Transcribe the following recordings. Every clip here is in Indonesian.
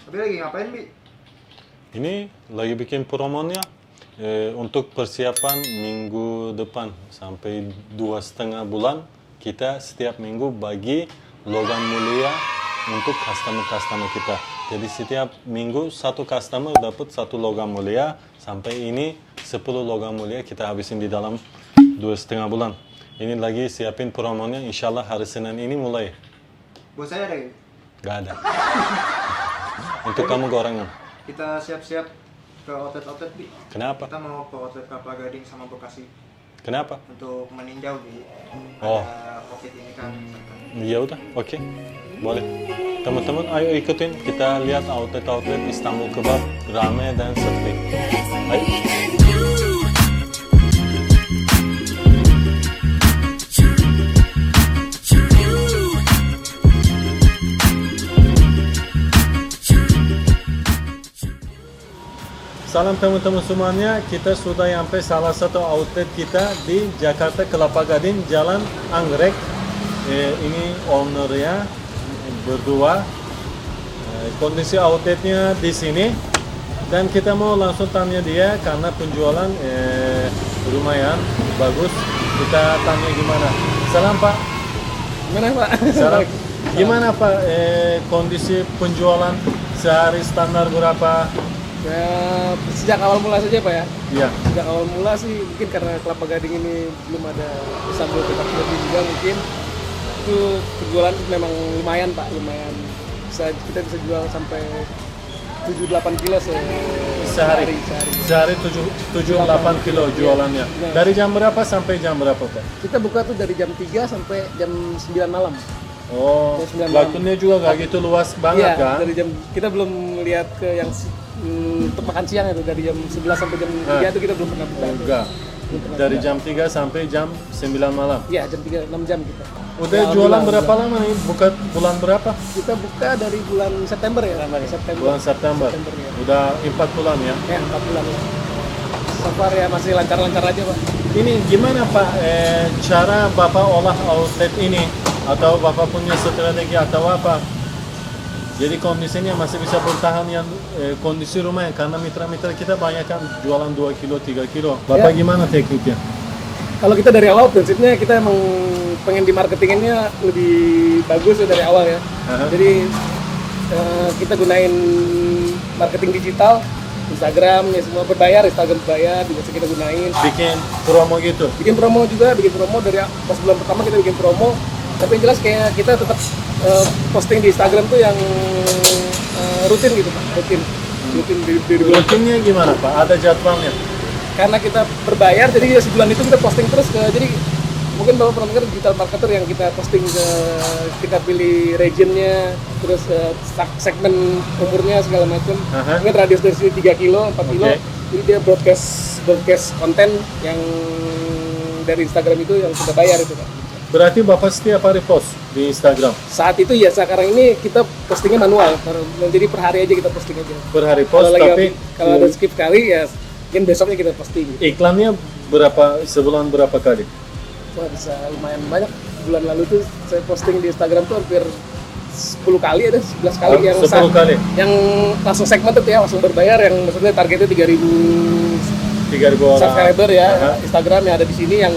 Tapi lagi ngapain, Bi? Ini lagi bikin promonya untuk persiapan minggu depan sampai 2,5 bulan. Kita setiap minggu bagi logam mulia untuk customer kita. Jadi setiap minggu satu customer dapat satu logam mulia. Sampai ini 10 logam mulia kita habisin di dalam 2,5 bulan. Ini lagi siapin promonya, insya Allah hari Senin ini mulai. Buat saya ada, Bi? Gak ada. Untuk kamu gorengan. Kita siap-siap ke outlet-outlet, Bi. Kenapa? Kita mau ke outlet Kelapa Gading sama Bekasi Kenapa? untuk meninjau, Bi. Oh. Ada COVID ini kan. Ya udah, oke. Boleh. Teman-teman, ayo ikutin. Kita lihat outlet-outlet Istanbul Kebab rame dan sepi. Ayo. Salam teman-teman semuanya, kita sudah sampai salah satu outlet kita di Jakarta Kelapa Gading, Jalan Anggrek. Ini ownernya berdua. Kondisi outletnya di sini dan kita mau langsung tanya dia karena penjualan lumayan bagus. Kita tanya gimana. Salam Pak. Gimana Pak? Salam. Gimana Pak kondisi penjualan sehari standar berapa? Ya, sejak awal mula saja Pak ya. Iya. Sejak awal mula sih mungkin karena Kelapa Gading ini belum ada Istanbul Kebab juga mungkin itu penjualan memang lumayan Pak, lumayan. Kita bisa jual sampai 7-8 kilo Sehari 7-8 kilo jualannya. Nah. Dari jam berapa sampai jam berapa Pak? Kita buka tuh dari jam 3 sampai jam 9 malam. Oh, Jam 9 waktunya juga nggak gitu luas banget Iya, kan? dari jam kita belum lihat ke yang untuk makan siang itu dari jam 11 sampai jam 3 itu kita belum pernah buka. Enggak. Dari jam 3 sampai jam 9 malam. Iya, jam 3 6 jam kita. Udah Ya, jualan alhamdulillah. Berapa lama nih? Buka bulan berapa? Kita buka dari bulan September ya. September. Bulan September. Ya. Udah 4 bulan ya. Ya, 4 bulan ya. So far ya masih lancar-lancar aja Pak. Ini gimana Pak cara Bapak olah outlet ini? Atau Bapak punya strategi atau apa? Jadi kondisinya masih bisa bertahan yang kondisi rumah ya, karena mitra-mitra kita banyak kan jualan 2 kilo, 3 kilo. Bapak gimana tekniknya? Kalau kita dari awal prinsipnya kita emang pengen di marketinginnya lebih bagus ya dari awal ya. Jadi kita gunain marketing digital, Instagram ya semua berbayar, Instagram berbayar juga kita gunain. Bikin promo gitu? Bikin promo juga, bikin promo dari pas bulan pertama kita bikin promo. Tapi yang jelas kayak kita tetap posting di Instagram tuh yang rutin gitu Pak, rutin di bulan. Rutinnya gimana Pak? Ada jadwalnya? Karena kita berbayar, jadi ya sebulan itu kita posting terus ke, jadi mungkin Bapak pernah dengar digital marketer yang kita posting ke, kita pilih regionnya, terus segmen umurnya segala macam. Mungkin radius dari sini 3 kilo, 4 kilo, jadi dia broadcast konten yang dari Instagram itu yang sudah bayar itu Pak. Berarti Bapak setiap hari post di Instagram? Saat itu ya, sekarang ini kita postingnya manual, jadi per hari aja kita posting aja. Per hari post, kalau ada skip kali ya mungkin besoknya kita posting. Iklannya berapa, sebulan berapa kali? Wah bisa lumayan banyak. Bulan lalu tuh saya posting di Instagram tuh hampir 10 kali ada, 11 kali yang 10 kali? Yang langsung segmen tuh ya, langsung berbayar, yang maksudnya targetnya 3.000 orang subscriber ya. Instagram yang ada di sini yang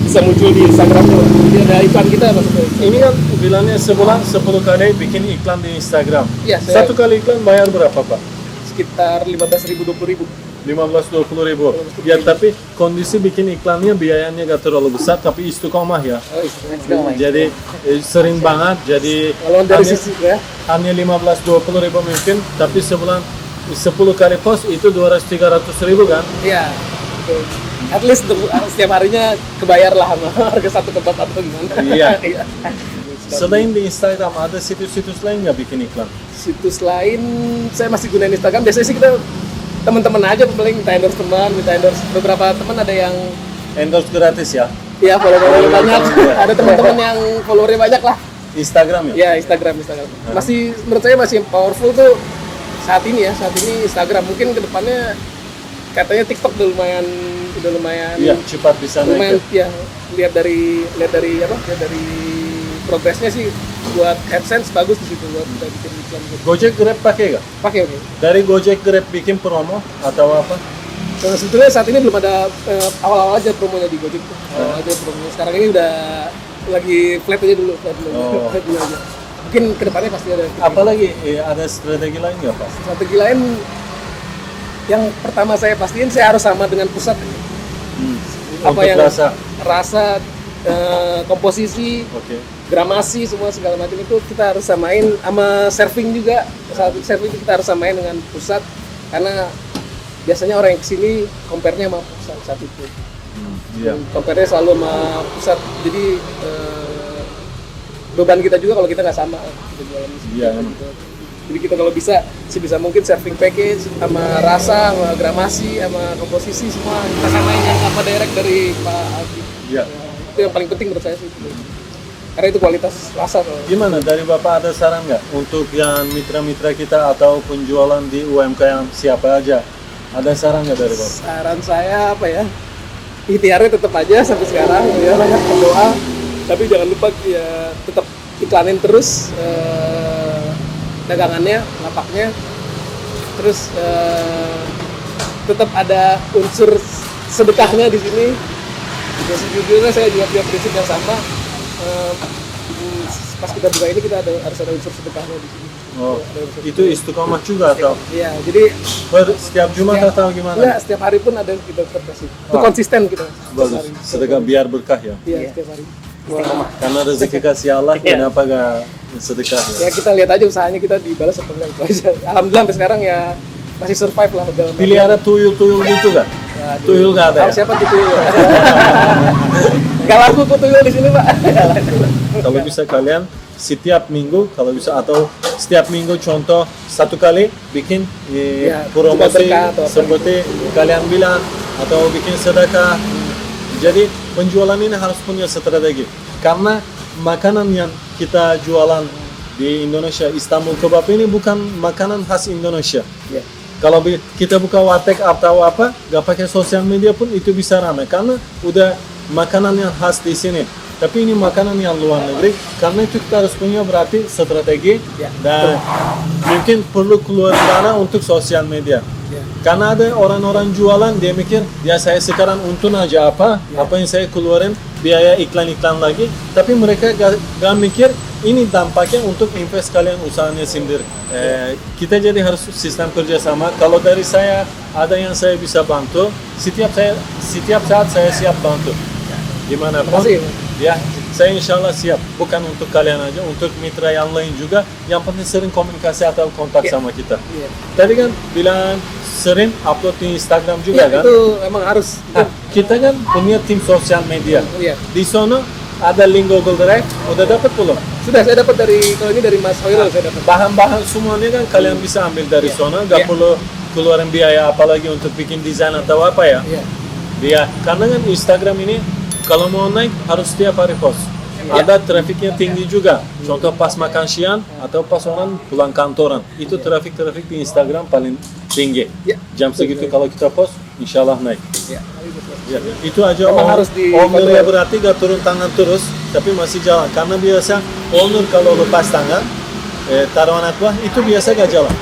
bisa muncul di Instagram tuh. Jadi ada iklan kita maksudnya. Ini kan bilangnya sebulan 10 kali bikin iklan di Instagram. Iya, satu kali iklan bayar berapa Pak? Sekitar 15.000 20.000. 15-20 ribu. Ya tapi kondisi bikin iklannya biayanya gak terlalu besar tapi istiqomah ya. Jadi sering banget. Jadi kalau dari sisi ya hanya 15-20 ribu mungkin, tapi sebulan 10 kali post itu 200-300 ribu kan? Iya. At least setiap harinya kebayar lah sama harga satu kebab atau gimana. Iya. Selain di Instagram ada situs-situs lain nggak bikin iklan? Situs lain saya masih gunain Instagram. Biasanya sih kita teman-teman aja paling minta endorse teman, minta endorse beberapa teman ada yang endorse gratis ya? Iya, follower banyak. Ada teman-teman yang followernya banyak lah. Instagram ya? Iya, Instagram. Masih menurut saya masih powerful tuh saat ini Instagram. Mungkin kedepannya katanya TikTok udah lumayan. Iya, cepat bisa lumayan naik. Ya, lihat dari progresnya sih buat AdSense bagus di situ buat kita bikin iklan gitu. Gojek Grab pakai nggak? Pakai oke. Dari Gojek Grab bikin promo atau apa? Nah, sebetulnya saat ini belum ada awal-awal aja promonya di Gojek tuh. Awal aja promonya. Sekarang ini udah lagi flat aja dulu, flat dulu. Oh. Flat dulu aja. Mungkin kedepannya pasti ada. Apalagi ada strategi lain nggak Pak? Strategi lain yang pertama saya pastiin saya harus sama dengan pusat. Apa Untuk yang rasa, komposisi, oke. gramasi semua segala macam itu kita harus samain sama serving juga. Serving itu kita harus samain dengan pusat karena biasanya orang yang kesini compare-nya sama pusat saat itu. Iya. Compare-nya selalu sama pusat. Jadi beban kita juga kalau kita nggak sama kita jualan di situ. Iya. Gitu. Jadi kita kalau bisa sebisa mungkin serving package sama rasa, sama gramasi, sama komposisi semua kita samain yang apa direct dari Pak Alfi. Iya. Itu yang paling penting menurut saya sih. Karena itu kualitas rasa. Gimana dari Bapak ada saran nggak untuk yang mitra-mitra kita atau penjualan di UMKM siapa aja? Ada saran nggak dari Bapak? Saran saya apa ya? Ikhtiarnya tetap aja sampai sekarang ya, banyak berdoa. Tapi jangan lupa ya tetap iklanin terus dagangannya, lapaknya. Terus tetap ada unsur sedekahnya di sini. Sejujurnya saya juga punya prinsip yang sama. Pas kita buka ini kita harus ada unsur sedekahnya di sini. Oh, itu istiqomah juga atau Iya, jadi setiap Jumat atau gimana? enggak, setiap hari pun ada kita tetap kasih. Itu konsisten kita. Bagus. Sedekah biar berkah ya. Iya, setiap hari. Karena rezeki kasih Allah, kenapa gak sedekah Ya ya? kita lihat aja usahanya kita dibalas apa enggak itu aja. Alhamdulillah sampai sekarang ya masih survive lah dalam Pelihara tuyul-tuyul gitu gak? Tuyul gak ada Tahu ya? siapa tuh tuyul? Gak laku kok tuyul di sini, Pak. Kalau bisa kalian setiap minggu, kalau bisa atau setiap minggu contoh satu kali bikin Ya, promosi berkah atau apa seperti kalian bilang atau bikin sedekah. Jadi penjualan ini harus punya strategi karena makanan yang kita jualan di Indonesia, Istanbul Kebab ini bukan makanan khas Indonesia. Ya. Kalau kita buka warteg atau apa, gak pakai sosial media pun itu bisa ramai karena udah makanan yang khas di sini. Tapi ini makanan yang luar negeri, karena itu kita harus punya berarti strategi Ya, dan mungkin perlu keluar dana untuk sosial media. Ya. Karena ada orang-orang jualan dia mikir, ya saya sekarang untung aja apa yang saya keluarin biaya iklan-iklan lagi, tapi mereka gak mikir ini dampaknya untuk invest kalian usahanya sendiri. Kita jadi harus sistem kerjasama. Kalau dari saya ada yang saya bisa bantu, setiap saat saya siap bantu. Gimana pun, ya saya insya Allah siap. Bukan untuk kalian aja, untuk mitra yang lain juga. Yang penting sering komunikasi atau kontak sama kita. Iya. Tadi kan bilang sering upload di Instagram juga Ya, kan? itu emang harus. Nah, kita kan punya tim sosial media. Iya. Di sana ada link Google Drive, udah dapat belum? Sudah saya dapat kalau ini dari Mas Hoirul saya dapat. Bahan-bahan semuanya kan kalian bisa ambil dari sana, nggak Iya. perlu keluarin biaya apalagi untuk bikin desain atau apa ya. Iya. Dia karena kan Instagram ini kalau mau naik harus setiap hari post. Iya. Ada trafiknya tinggi juga. Contoh pas makan siang atau pas orang pulang kantoran. Itu trafik di Instagram paling tinggi. Iya. Jam segitu kalau kita post, insya Allah naik. Iya. Ya, itu aja Memang harus di owner berarti gak turun tangan terus, tapi masih jalan. Karena biasa owner kalau lepas tangan, taruh anak buah itu biasa gak jalan.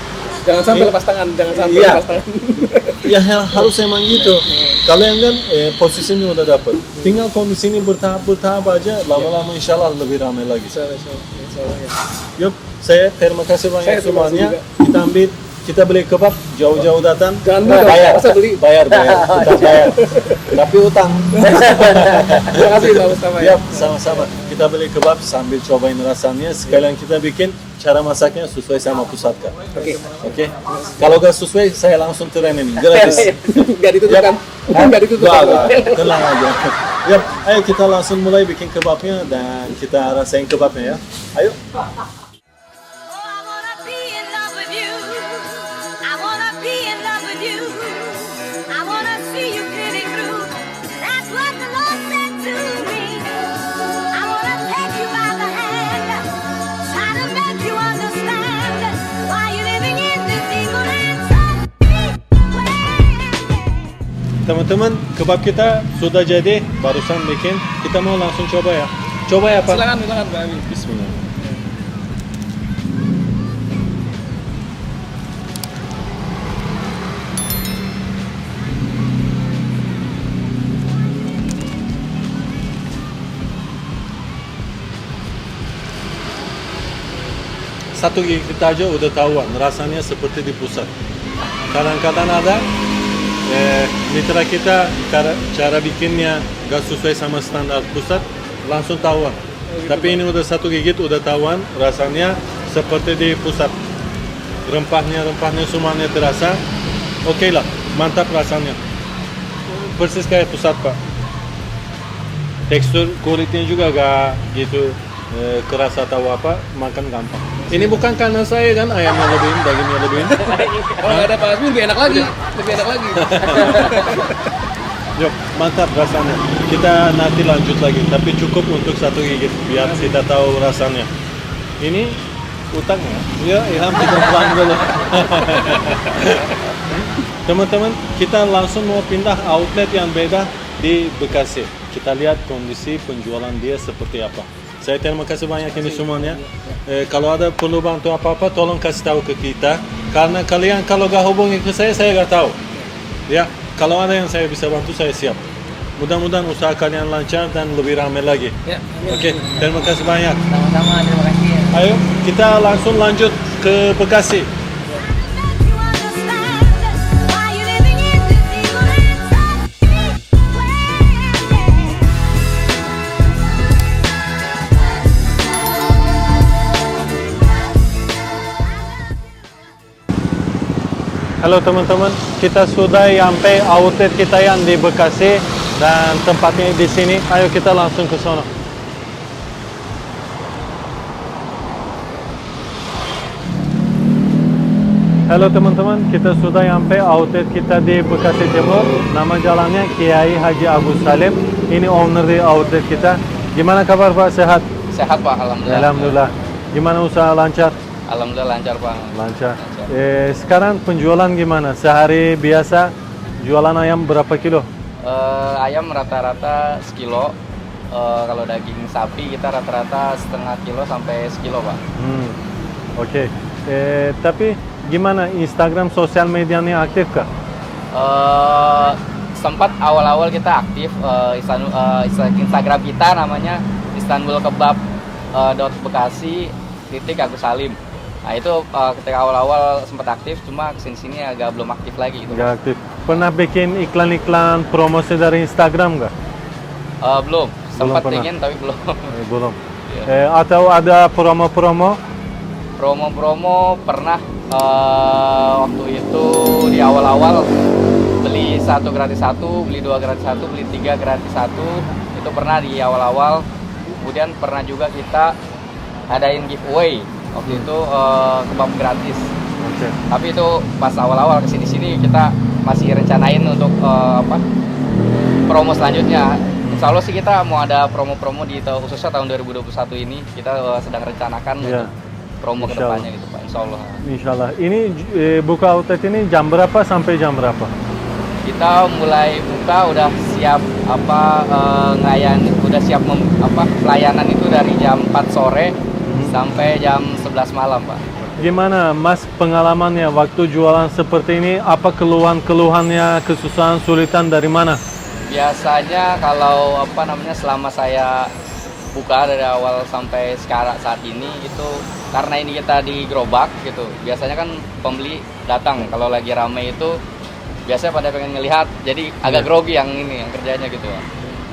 Jangan sampai lepas tangan, jangan sampai Iya. lepas tangan. Ya harus emang gitu. Kalian kan posisinya udah dapet. Tinggal kondisi ini bertahap aja, lama-lama insya Allah lebih ramai lagi. Insya Allah, ya. Yuk, saya terima kasih banyak Saya terima kasih semuanya. Kita beli kebab jauh-jauh datang. Jangan beli, bayar, masa beli? bayar, kita bayar. Tapi utang. Terima kasih Pak Mustafa. Ya, sama-sama. Kita beli kebab sambil cobain rasanya. Sekalian kita bikin cara masaknya sesuai sama pusatkan. Oke. Kalau gak sesuai, saya langsung trenin gratis. Gak ditutupkan. Gak ditutupkan. Tenang aja. Yap, ayo kita langsung mulai bikin kebabnya dan kita rasain kebabnya ya. Ayo. Teman-teman, kebab kita sudah jadi, barusan bikin. Kita mau langsung coba ya. Coba ya Pak. Silakan Pak Amin. Bismillah. satu gigit aja udah tahuan rasanya seperti di pusat. Kadang-kadang ada mitra kita cara bikinnya gak sesuai sama standar pusat, langsung tahuan. Tapi ini udah satu gigit udah tahuan rasanya seperti di pusat. Rempahnya semuanya terasa. Oke lah, mantap rasanya. Persis kayak pusat Pak. Tekstur kulitnya juga gak gitu keras atau apa, makan gampang. Ini bukan karena saya kan ayamnya lebihin, dagingnya lebihin. Oh nggak ada Pak Hasbi lebih enak lagi. Yuk, mantap rasanya. Kita nanti lanjut lagi, tapi cukup untuk satu gigit biar kita tahu rasanya. Ini utangnya, ya Ilham kita pulang dulu. Teman-teman, kita langsung mau pindah outlet yang beda di Bekasi. Kita lihat kondisi penjualan dia seperti apa. Saya terima kasih banyak ini semuanya. Kalau ada perlu bantu apa-apa, tolong kasih tahu ke kita. Karena kalian kalau gak hubungi ke saya gak tahu. Ya, kalau ada yang saya bisa bantu, saya siap. Mudah-mudahan usaha kalian lancar dan lebih ramai lagi. Ya, Oke, terima kasih banyak. Sama-sama, terima kasih. Ayo, kita langsung lanjut ke Bekasi. Halo teman-teman, kita sudah sampai outlet kita yang di Bekasi dan tempatnya di sini. Ayo kita langsung ke sana. Halo teman-teman, kita sudah sampai outlet kita di Bekasi Timur. Nama jalannya Kiai Haji Agus Salim. Ini owner di outlet kita. Gimana kabar Pak? Sehat? Sehat Pak, alhamdulillah. Alhamdulillah. Gimana usaha lancar? Alhamdulillah lancar Pak. Lancar. Sekarang penjualan gimana? Sehari biasa jualan ayam berapa kilo? Ayam rata-rata sekilo. Kalau daging sapi kita rata-rata setengah kilo sampai sekilo Pak. Oke. Tapi gimana Instagram sosial medianya aktif kah? Sempat awal-awal kita aktif. Instagram kita namanya Istanbul Kebab .bekasi.Agus Salim. Nah itu ketika awal-awal sempat aktif, cuma kesini-sini agak belum aktif lagi gitu. Nggak aktif. Pernah bikin iklan-iklan promosi dari Instagram nggak? Belum, sempat pernah. ingin tapi belum. Belum. Iya. Atau ada promo-promo? Promo-promo pernah waktu itu di awal-awal beli 1 gratis 1, beli 2 gratis 1, beli 3 gratis 1. Itu pernah di awal-awal. Kemudian pernah juga kita adain giveaway. Waktu itu kebab gratis. Okay. Tapi itu pas awal-awal kesini-sini kita masih rencanain untuk promo selanjutnya. Insya Allah sih kita mau ada promo-promo di khususnya tahun 2021 ini. Kita sedang rencanakan untuk promo kedepannya gitu Pak. Insya Allah. Insya Allah. Ini buka outlet ini jam berapa sampai jam berapa? Kita mulai buka udah siap pelayanan itu dari jam 4 sore sampai jam 11 malam Pak. Gimana Mas pengalamannya waktu jualan seperti ini? Apa keluhan-keluhannya, kesusahan, sulitan dari mana? Biasanya kalau selama saya buka dari awal sampai sekarang saat ini itu karena ini kita di gerobak gitu. Biasanya kan pembeli datang kalau lagi ramai itu biasanya pada pengen ngelihat, jadi agak grogi yang kerjanya gitu.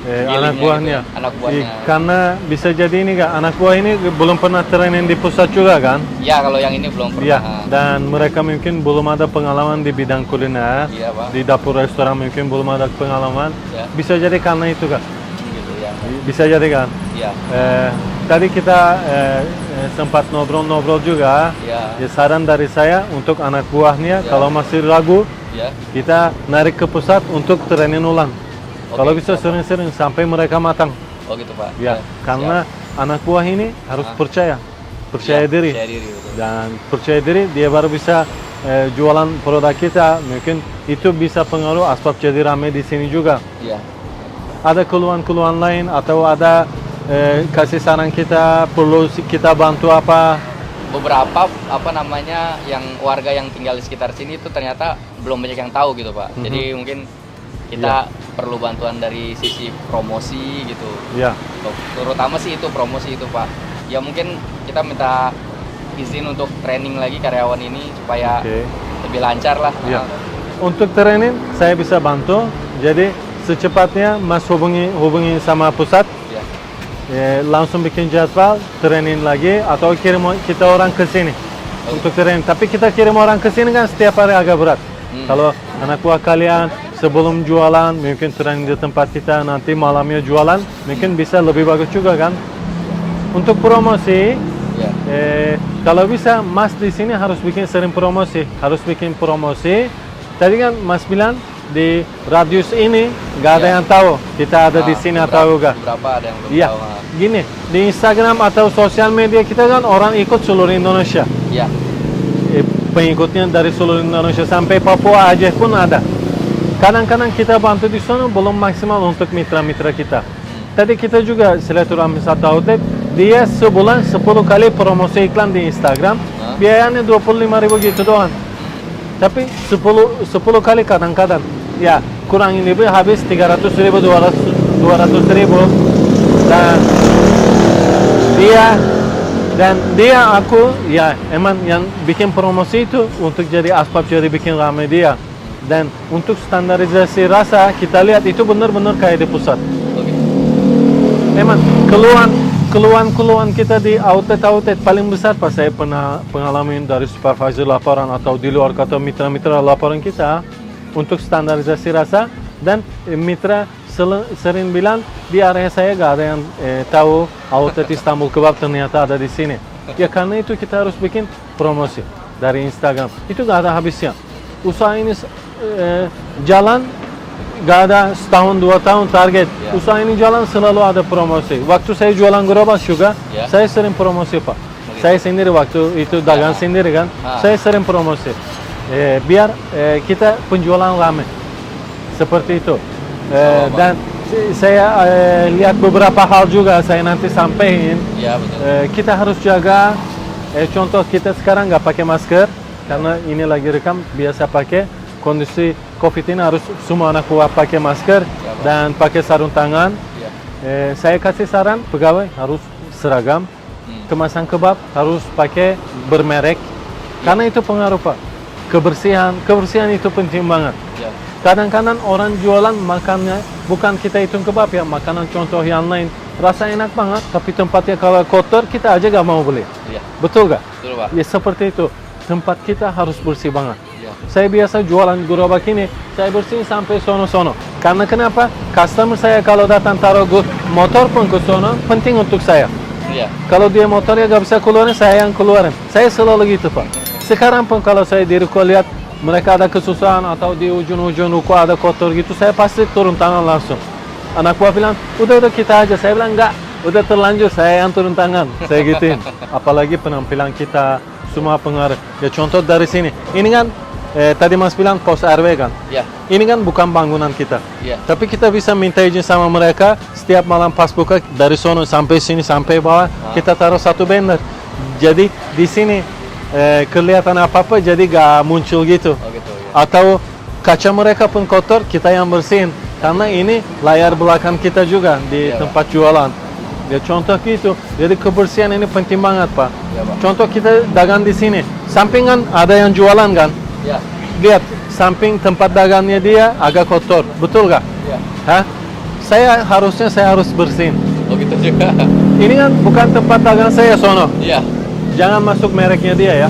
Anak buahnya. Gitu, anak buahnya. Karena bisa jadi ini kan anak buah ini belum pernah training di pusat juga kan? Iya, kalau yang ini belum pernah. Iya, dan mereka mungkin belum ada pengalaman di bidang kuliner. Iya, Pak. Di dapur restoran mungkin belum ada pengalaman. Ya. Bisa jadi karena itu kan? Gitu ya. Bisa jadi kan? Iya. Tadi kita sempat ngobrol-ngobrol juga. Iya. Ya, saran dari saya untuk anak buahnya Ya. kalau masih ragu, Iya. kita narik ke pusat untuk training ulang. Oke, Kalau bisa siap, sering-sering sampai mereka matang. Oh gitu Pak. Ya, Siap. karena anak buah ini harus percaya Siap. diri. Percaya diri betul. Dan percaya diri dia baru bisa jualan produk kita. Mungkin itu bisa pengaruh asbab jadi ramai di sini juga. Iya. Ada keluhan-keluhan lain atau ada kasih saran kita perlu kita bantu apa? Beberapa yang warga yang tinggal di sekitar sini itu ternyata belum banyak yang tahu gitu Pak. Jadi mungkin kita perlu bantuan dari sisi promosi gitu. Ya. Terutama sih itu promosi itu Pak. Ya mungkin kita minta izin untuk training lagi karyawan ini supaya Oke. lebih lancar lah. Ya. Untuk training saya bisa bantu. Jadi secepatnya Mas hubungi sama pusat. Ya. Langsung bikin jadwal training lagi atau kirim kita orang ke sini untuk training. Tapi kita kirim orang ke sini kan setiap hari agak berat. Kalau anak buah kalian sebelum jualan mungkin training di tempat kita, nanti malamnya jualan mungkin bisa lebih bagus juga kan. Untuk promosi, Ya. kalau bisa Mas di sini harus bikin sering promosi, Tadi kan Mas bilang di radius ini nggak ada Ya. yang tahu kita ada di sini atau enggak. Berapa ada yang belum Iya, tahu. gini di Instagram atau sosial media kita kan orang ikut seluruh Indonesia. Ya. Pengikutnya dari seluruh Indonesia sampai Papua Aceh pun ada. Kadang-kadang kita bantu di sana belum maksimal untuk mitra-mitra kita. Tadi kita juga silaturahmi satu outlet, dia sebulan 10 kali promosi iklan di Instagram, biayanya 25.000 gitu doang. Tapi 10 kali kadang-kadang, ya kurang lebih habis 300.000, 200.000. Dan dia aku ya emang yang bikin promosi itu untuk jadi asbab jadi bikin ramai dia. Dan untuk standarisasi rasa kita lihat itu benar-benar kayak di pusat. Oke. Emang keluhan kita di outlet paling besar pas saya pernah pengalaman dari supervisor laporan atau di luar kata mitra-mitra laporan kita untuk standarisasi rasa, dan mitra sering bilang di area saya gak ada yang tahu outlet Istanbul Kebab ternyata ada di sini. Ya karena itu kita harus bikin promosi dari Instagram. Itu gak ada habisnya. Usaha ini jalan gak ada setahun 2 tahun target. Ya. Usaha ini jalan selalu ada promosi. Waktu saya jualan gerobak juga, Ya. saya sering promosi Pak. Saya sendiri waktu itu dagang sendiri kan, saya sering promosi. Biar kita penjualan rame. Seperti itu. Dan saya lihat beberapa hal juga saya nanti sampaikan. Ya, betul. Kita harus jaga. Contoh kita sekarang nggak pakai masker karena ini lagi rekam, biasa pakai. Kondisi COVID ini harus semua anak buah pakai masker dan pakai sarung tangan. Ya. Saya kasih saran pegawai harus seragam. Kemasan kebab harus pakai bermerek. Karena itu pengaruh Pak. Kebersihan itu penting banget. Ya. Kadang-kadang orang jualan makannya bukan kita hitung kebab ya, makanan contoh yang lain rasa enak banget, tapi tempatnya kalau kotor kita aja gak mau beli. Iya. Betul gak? Betul, Pak. Ya seperti itu. Tempat kita harus bersih banget. Iya. Saya biasa jualan gerobak ini, saya bersihin sampai sono-sono. Karena kenapa? Customer saya kalau datang taruh motor pun ke sono, penting untuk saya. Iya. Kalau dia motornya gak bisa keluarin, saya yang keluarin. Saya selalu gitu Pak. Sekarang pun kalau saya di ruko lihat mereka ada kesusahan atau di ujung-ujung ruko ada kotor gitu, saya pasti turun tangan langsung. Anak buah bilang, udah kita aja. Saya bilang enggak, udah terlanjur, saya yang turun tangan. Saya gituin. Apalagi penampilan kita, semua pengaruh. Ya contoh dari sini, ini kan tadi Mas bilang pos RW kan. Iya. Ini kan bukan bangunan kita. Iya. Tapi kita bisa minta izin sama mereka setiap malam pas buka dari sono sampai sini sampai bawah kita taruh satu banner. Jadi di sini kelihatan apa-apa jadi gak muncul gitu. Oh gitu ya. Atau kaca mereka pun kotor kita yang bersihin. Karena ini layar belakang kita juga di Iya, tempat jualan. Ya contoh gitu. Jadi kebersihan ini penting banget Pak. Iya, Pak. Contoh kita dagang di sini. Sampingan ada yang jualan kan? Iya. Lihat samping tempat dagangnya dia agak kotor, betul gak? Iya. Hah? Saya harus bersihin. Oh gitu juga. Ini kan bukan tempat dagang saya sono. Iya. Jangan masuk mereknya dia ya.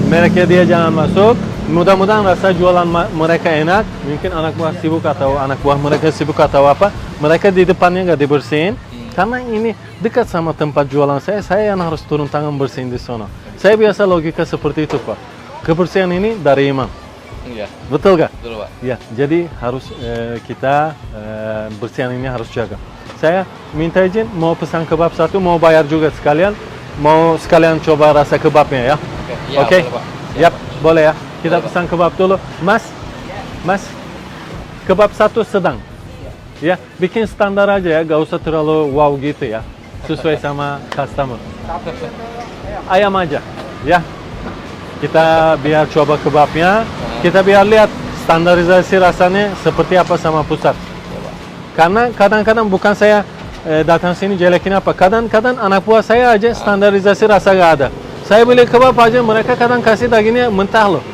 Mereknya dia jangan masuk. Mudah-mudahan rasa jualan mereka enak. Mungkin anak buah sibuk atau anak buah mereka sibuk atau apa. Mereka di depannya nggak dibersihin. Karena ini dekat sama tempat jualan saya yang harus turun tangan bersihin di sono. Saya biasa logika seperti itu Pak. Kebersihan ini dari iman. Iya. Betul gak? Betul, Pak. Ya, jadi harus kita bersihan ini harus jaga. Saya minta izin mau pesan kebab satu, mau bayar juga sekalian, mau sekalian coba rasa kebabnya ya. Oke. Iya, Oke? boleh, Pak. Yap, boleh ya. Kita Boleh, Pak. pesan kebab dulu. Mas, kebab satu sedang. Ya, bikin standar aja ya, gak usah terlalu wow gitu ya. Sesuai sama customer. Ayam aja, ya. Kita biar coba kebabnya, kita biar lihat standarisasi rasanya seperti apa sama pusat. Karena kadang-kadang bukan saya datang sini jelekin apa, kadang-kadang anak buah saya aja standarisasi rasa gak ada. Saya beli kebab aja, mereka kadang kasih dagingnya mentah loh.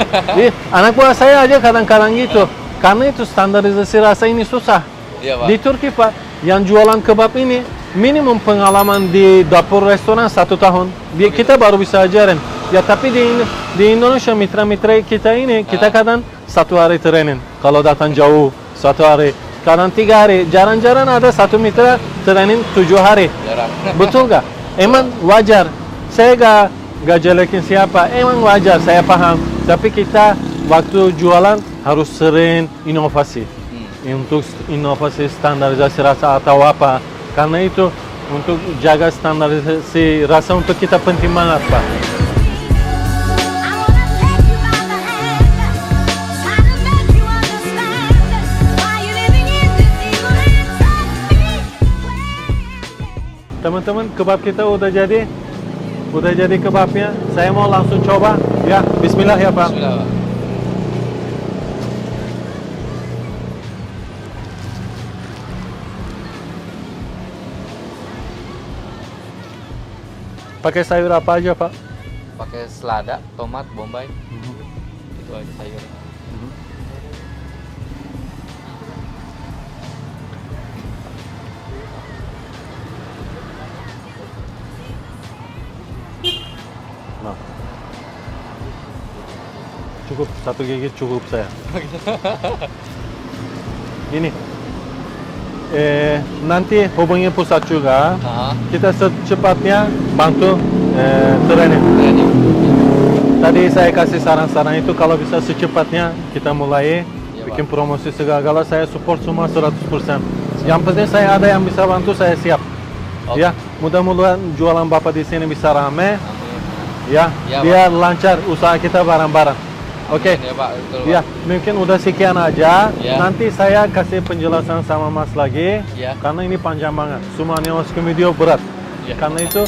Jadi, anak buah saya aja kadang-kadang gitu. Karena itu standarisasi rasa ini susah. Iya, Pak. Di Turki, Pak, yang jualan kebab ini minimum pengalaman di dapur restoran 1 tahun. Kita baru bisa ajarin. Ya tapi di Indonesia mitra-mitra kita ini kita kadang 1 hari training. Kalau datang jauh 1 hari, kadang 3 hari. Jarang-jarang ada 1 mitra training 7 hari. Jarang. Betul gak? Emang wajar. Saya gak jelekin siapa. Emang wajar, saya paham. Tapi kita waktu jualan harus sering inovasi. Untuk inovasi standarisasi rasa atau apa. Karena itu untuk jaga standarisasi rasa untuk kita penting banget, Pak. Teman-teman, kebab kita udah jadi kebabnya. Saya mau langsung coba. Ya, bismillah ya, Pak. Bismillah, Pak. Pakai sayur apa aja, Pak? Pakai selada, tomat, bombay. Itu aja sayur. Nah. Cukup, 1 gigi cukup saya. Ini. Nanti hubungi pusat juga. Kita secepatnya bantu training. Tadi saya kasih saran-saran itu kalau bisa secepatnya kita mulai bikin promosi segala-gala, saya support semua 100%. Yang penting saya ada yang bisa bantu, saya siap. Ya, mudah-mudahan jualan Bapak di sini bisa rame. Ya, biar lancar usaha kita bareng-bareng. Oke. Ya, Pak, betul, Pak. Ya, mungkin udah sekian aja. Ya. Nanti saya kasih penjelasan sama Mas lagi. Ya. Karena ini panjang banget. Semuanya masukin video berat. Ya. Karena itu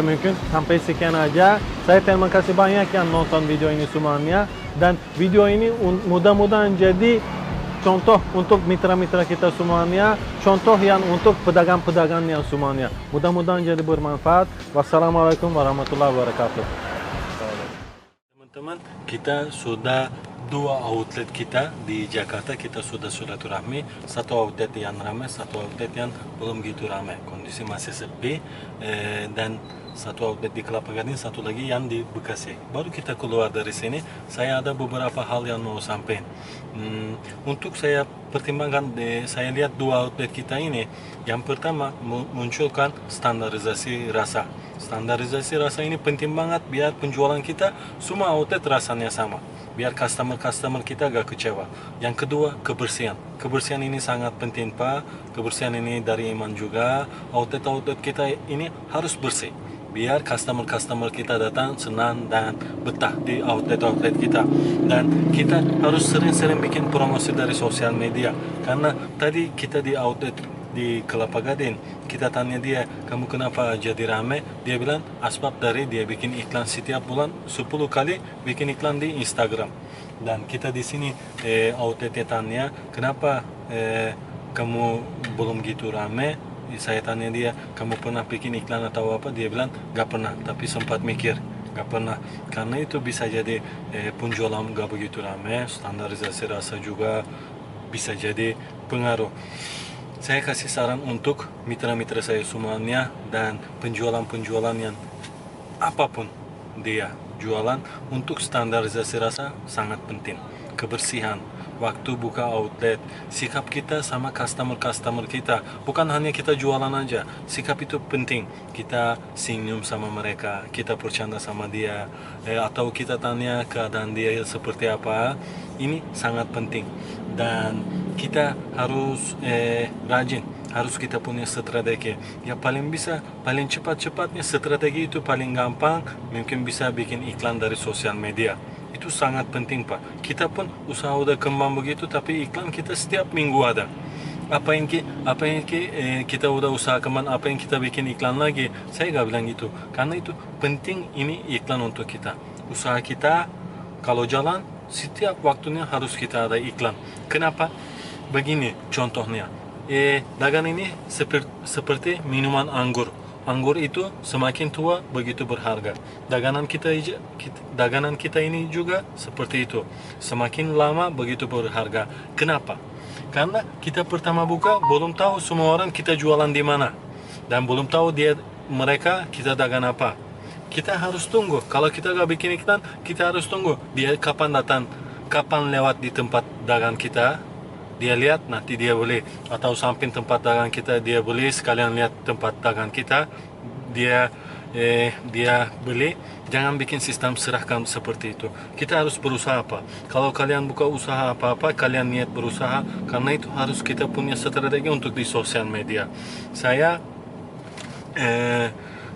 mungkin sampai sekian aja. Saya terima kasih banyak yang nonton video ini semuanya. Dan video ini mudah-mudahan jadi contoh untuk mitra-mitra kita semuanya. Contoh yang untuk pedagang-pedagang yang semuanya. Mudah-mudahan jadi bermanfaat. Wassalamualaikum warahmatullahi wabarakatuh. Teman-teman, kita sudah 2 outlet kita di Jakarta, kita sudah silaturahmi. 1 outlet yang ramai, 1 outlet yang belum gitu ramai, kondisi masih sepi. Dan 1 outlet di Kelapa Gading, 1 lagi yang di Bekasi. Baru kita keluar dari sini, saya ada beberapa hal yang mau sampaikan. Untuk saya pertimbangkan, saya lihat 2 outlet kita ini. Yang pertama, munculkan standarisasi rasa. Standarisasi rasa ini penting banget biar penjualan kita semua outlet rasanya sama, biar customer kita gak kecewa. Yang kedua, kebersihan. Kebersihan ini sangat penting, Pak. Kebersihan ini dari iman juga. Outlet kita ini harus bersih, biar customer kita datang senang dan betah di outlet kita. Dan kita harus sering-sering bikin promosi dari sosial media. Karena tadi kita di outlet di Kelapa Gading, kita tanya dia, kamu kenapa jadi rame? Dia bilang, asbab dari dia bikin iklan setiap bulan 10 kali bikin iklan di Instagram. Dan kita di sini outletnya tanya, kenapa kamu belum gitu rame? Saya tanya dia, kamu pernah bikin iklan atau apa? Dia bilang, gak pernah, tapi sempat mikir, gak pernah. Karena itu bisa jadi penjualan gak begitu rame, standarisasi rasa juga bisa jadi pengaruh. Saya kasih saran untuk mitra-mitra saya semuanya dan penjualan yang apapun dia jualan, untuk standarisasi rasa sangat penting. Kebersihan, waktu buka outlet, sikap kita sama customer kita. Bukan hanya kita jualan aja, sikap itu penting. Kita senyum sama mereka, kita bercanda sama dia, atau kita tanya keadaan dia seperti apa. Ini sangat penting. Dan kita harus rajin, harus kita punya strategi. Ya paling cepat-cepatnya strategi itu paling gampang, mungkin bisa bikin iklan dari sosial media. Itu sangat penting, Pak. Kita pun usaha udah kembang begitu, tapi iklan kita setiap minggu ada. Apa yang kita udah usaha kembang, apa yang kita bikin iklan lagi, saya gak bilang gitu. Karena itu penting, ini iklan untuk kita. Usaha kita kalau jalan, setiap waktunya harus kita ada iklan. Kenapa? Begini contohnya, dagang ini seperti minuman anggur. anggur itu semakin tua begitu berharga. Dagangan kita ini juga seperti itu. Semakin lama begitu berharga. Kenapa? Karena kita pertama buka belum tahu semua orang kita jualan di mana dan belum tahu mereka kita dagang apa. Kita harus tunggu. Kalau kita gak bikin iklan, kita harus tunggu dia kapan datang, kapan lewat di tempat dagang kita. Dia lihat, nanti dia beli. Atau samping tempat dagang kita dia beli, sekalian lihat tempat dagang kita, dia beli. Jangan bikin sistem serahkan seperti itu. Kita harus berusaha apa? Kalau kalian buka usaha apa-apa, kalian niat berusaha, karena itu harus kita punya strategi untuk di sosial media. Saya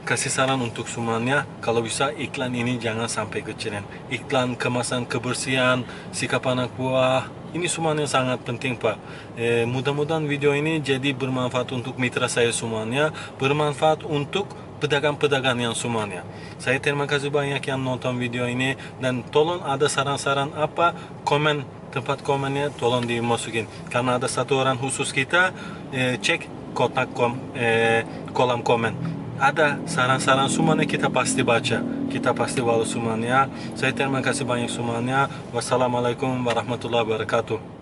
kasih saran untuk semuanya, kalau bisa iklan ini jangan sampai kecilin. Iklan kemasan kebersihan, sikap anak buah, ini semuanya sangat penting Pak. Mudah-mudahan video ini jadi bermanfaat untuk mitra saya semuanya, bermanfaat untuk pedagang-pedagang yang semuanya. Saya terima kasih banyak yang nonton video ini, dan tolong ada saran-saran apa, tempat komennya tolong dimasukin, karena ada satu orang khusus kita cek kotak kolam komen. Ada saran-saran semuanya kita pasti baca, kita pasti balas semuanya. Saya terima kasih banyak semuanya. Wassalamualaikum warahmatullahi wabarakatuh.